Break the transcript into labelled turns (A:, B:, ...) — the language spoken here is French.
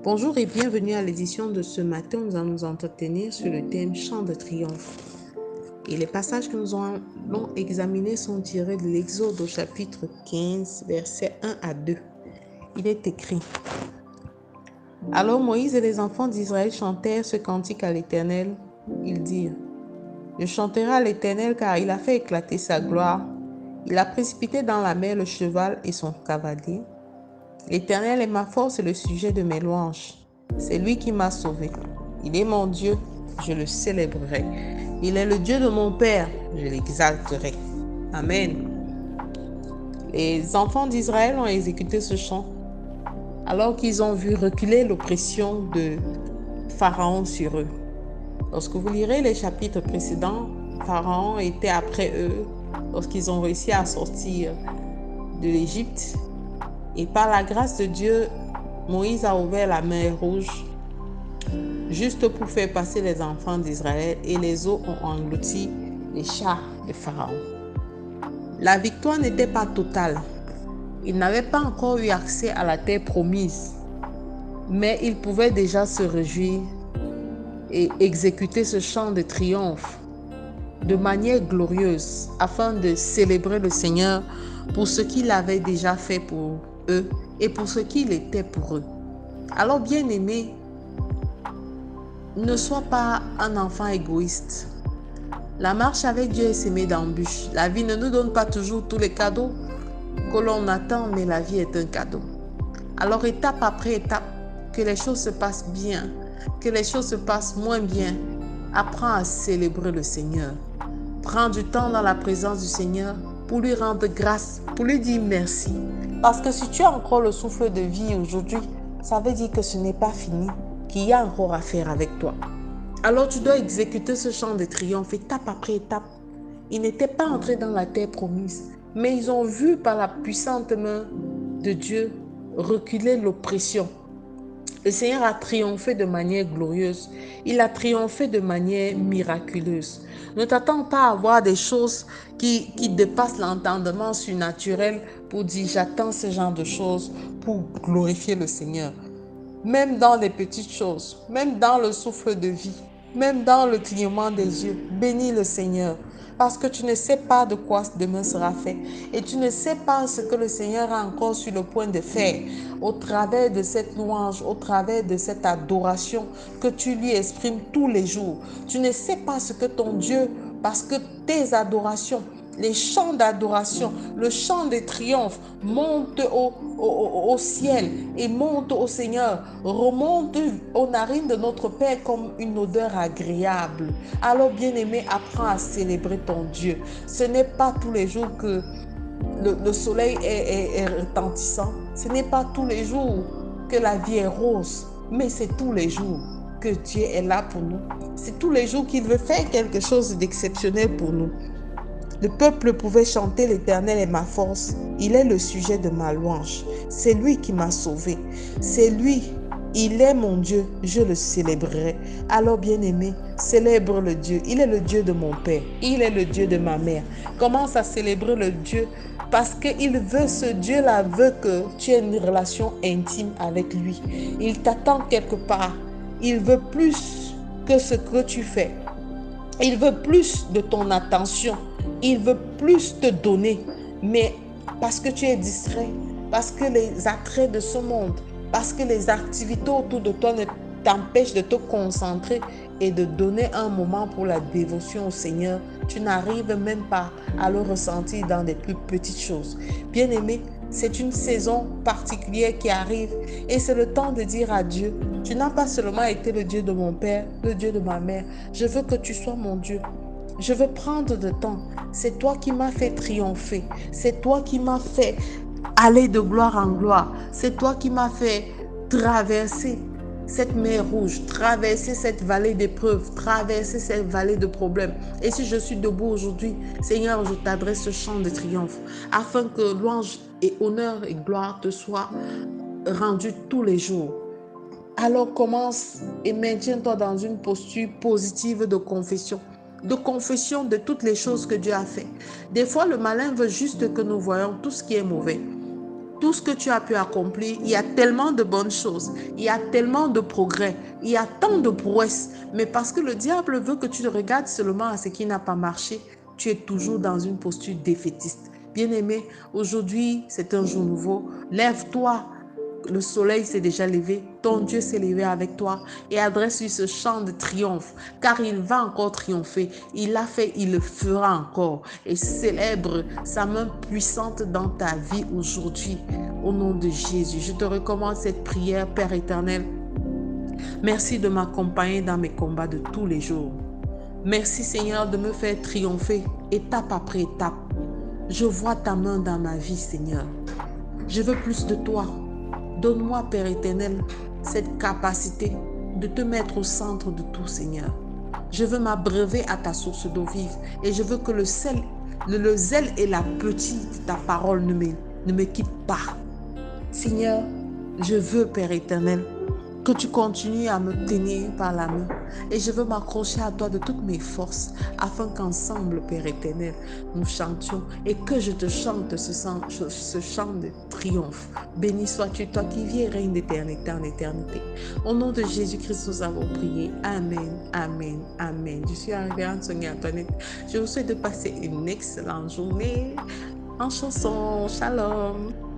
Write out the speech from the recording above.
A: Bonjour et bienvenue à l'édition de ce matin. Nous allons nous entretenir sur le thème Chant de triomphe. Et les passages que nous allons examiner sont tirés de l'Exode au chapitre 15, versets 1 à 2. Il est écrit: Alors Moïse et les enfants d'Israël chantèrent ce cantique à l'Éternel. Ils dirent: Je chanterai à l'Éternel car il a fait éclater sa gloire. Il a précipité dans la mer le cheval et son cavalier. L'Éternel est ma force et le sujet de mes louanges. C'est lui qui m'a sauvé. Il est mon Dieu, je le célébrerai. Il est le Dieu de mon Père, je l'exalterai. Amen. Les enfants d'Israël ont exécuté ce chant alors qu'ils ont vu reculer l'oppression de Pharaon sur eux. Lorsque vous lirez les chapitres précédents, Pharaon était après eux lorsqu'ils ont réussi à sortir de l'Égypte. Et par la grâce de Dieu, Moïse a ouvert la mer Rouge juste pour faire passer les enfants d'Israël et les eaux ont englouti les chars de Pharaon. La victoire n'était pas totale. Ils n'avaient pas encore eu accès à la terre promise, mais ils pouvaient déjà se réjouir et exécuter ce chant de triomphe de manière glorieuse afin de célébrer le Seigneur pour ce qu'il avait déjà fait pour eux et pour ce qu'il était pour eux. Alors, bien-aimés, ne sois pas un enfant égoïste. La marche avec Dieu est semée d'embûches. La vie ne nous donne pas toujours tous les cadeaux que l'on attend, mais la vie est un cadeau. Alors, étape après étape, que les choses se passent bien, que les choses se passent moins bien, apprends à célébrer le Seigneur. Prends du temps dans la présence du Seigneur pour lui rendre grâce, pour lui dire merci. Parce que si tu as encore le souffle de vie aujourd'hui, ça veut dire que ce n'est pas fini, qu'il y a encore à faire avec toi. Alors tu dois exécuter ce chant de triomphe étape après étape. Ils n'étaient pas entrés dans la terre promise, mais ils ont vu par la puissante main de Dieu reculer l'oppression. Le Seigneur a triomphé de manière glorieuse. Il a triomphé de manière miraculeuse. Ne t'attends pas à voir des choses qui dépassent l'entendement surnaturel pour dire j'attends ce genre de choses pour glorifier le Seigneur. Même dans les petites choses, même dans le souffle de vie, même dans le clignement des yeux, bénis le Seigneur. Parce que tu ne sais pas de quoi demain sera fait. Et tu ne sais pas ce que le Seigneur a encore sur le point de faire. Au travers de cette louange, au travers de cette adoration que tu lui exprimes tous les jours. Tu ne sais pas ce que ton Dieu, parce que tes adorations, les chants d'adoration, le chant de triomphe monte au ciel et monte au Seigneur, remonte aux narines de notre Père comme une odeur agréable. Alors bien-aimé, apprends à célébrer ton Dieu. Ce n'est pas tous les jours que le soleil est retentissant. Ce n'est pas tous les jours que la vie est rose, mais c'est tous les jours que Dieu est là pour nous. C'est tous les jours qu'il veut faire quelque chose d'exceptionnel pour nous. Le peuple pouvait chanter l'Éternel est ma force. Il est le sujet de ma louange. C'est lui qui m'a sauvé. C'est lui. Il est mon Dieu. Je le célébrerai. Alors bien-aimé, célèbre le Dieu. Il est le Dieu de mon Père. Il est le Dieu de ma mère. Commence à célébrer le Dieu parce qu'il veut, ce Dieu-là veut que tu aies une relation intime avec lui. Il t'attend quelque part. Il veut plus que ce que tu fais. Il veut plus de ton attention. Il veut plus te donner. Mais parce que tu es distrait, parce que les attraits de ce monde, parce que les activités autour de toi ne t'empêchent de te concentrer et de donner un moment pour la dévotion au Seigneur, tu n'arrives même pas à le ressentir dans des plus petites choses. Bien-aimé, c'est une saison particulière qui arrive et c'est le temps de dire à Dieu, tu n'as pas seulement été le Dieu de mon Père, le Dieu de ma mère, je veux que tu sois mon Dieu. Je veux prendre de temps. C'est toi qui m'as fait triompher. C'est toi qui m'as fait aller de gloire en gloire. C'est toi qui m'as fait traverser cette mer rouge, traverser cette vallée d'épreuves, traverser cette vallée de problèmes. Et si je suis debout aujourd'hui, Seigneur, je t'adresse ce chant de triomphe afin que louange et honneur et gloire te soient rendus tous les jours. Alors commence et maintiens-toi dans une posture positive de confession de toutes les choses que Dieu a fait. Des fois, le malin veut juste que nous voyons tout ce qui est mauvais. tout ce que tu as pu accomplir, il y a tellement de bonnes choses, il y a tellement de progrès, il y a tant de prouesses. Mais parce que le diable veut que tu regardes seulement à ce qui n'a pas marché, tu es toujours dans une posture défaitiste. Bien-aimé, aujourd'hui, c'est un jour nouveau. Lève-toi. Le soleil s'est déjà levé, ton Dieu s'est levé avec toi et adresse-lui ce chant de triomphe, car il va encore triompher. Il l'a fait, il le fera encore. Et célèbre sa main puissante dans ta vie aujourd'hui. Au nom de Jésus, je te recommande cette prière, Père éternel. Merci de m'accompagner dans mes combats de tous les jours. Merci Seigneur de me faire triompher étape après étape. Je vois ta main dans ma vie, Seigneur. Je veux plus de toi. Donne-moi, Père éternel, cette capacité de te mettre au centre de tout, Seigneur. Je veux m'abreuver à ta source d'eau vive et je veux que le zèle et l'appétit de ta parole ne me quittent pas. Seigneur, je veux, Père éternel, que tu continues à me tenir par la main et je veux m'accrocher à toi de toutes mes forces afin qu'ensemble, Père éternel, nous chantions et que je te chante ce chant de triomphe. Béni sois-tu, toi qui vis et règne d'éternité en éternité. Au nom de Jésus-Christ, nous avons prié. Amen, amen, amen. Je suis arrivée à Sonia Antoinette. Je vous souhaite de passer une excellente journée en chanson. Shalom.